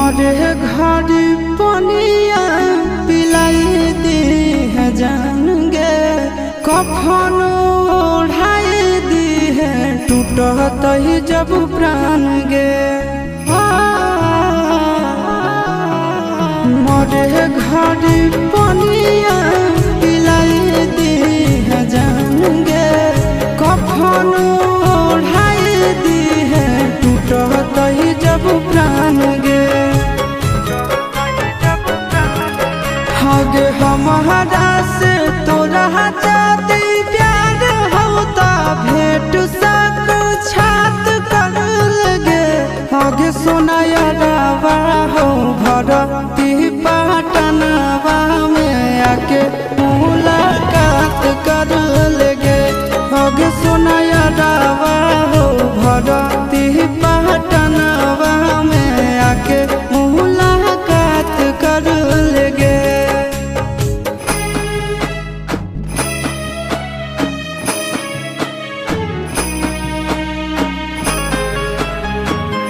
मोरे घर पनिया पिलाई दी है जान गे, कफन ओढ़ाई दी है टूटत ही जब प्राण गे। मोरे घर पनिया पिलाई दी है जान गे, कफन ओढ़ाई दी है टूटत ही जब प्राण गे। हगे हमारा से तोरा जाती प्यार होता भेंट साथ छात कर लगे। हगे सोनाया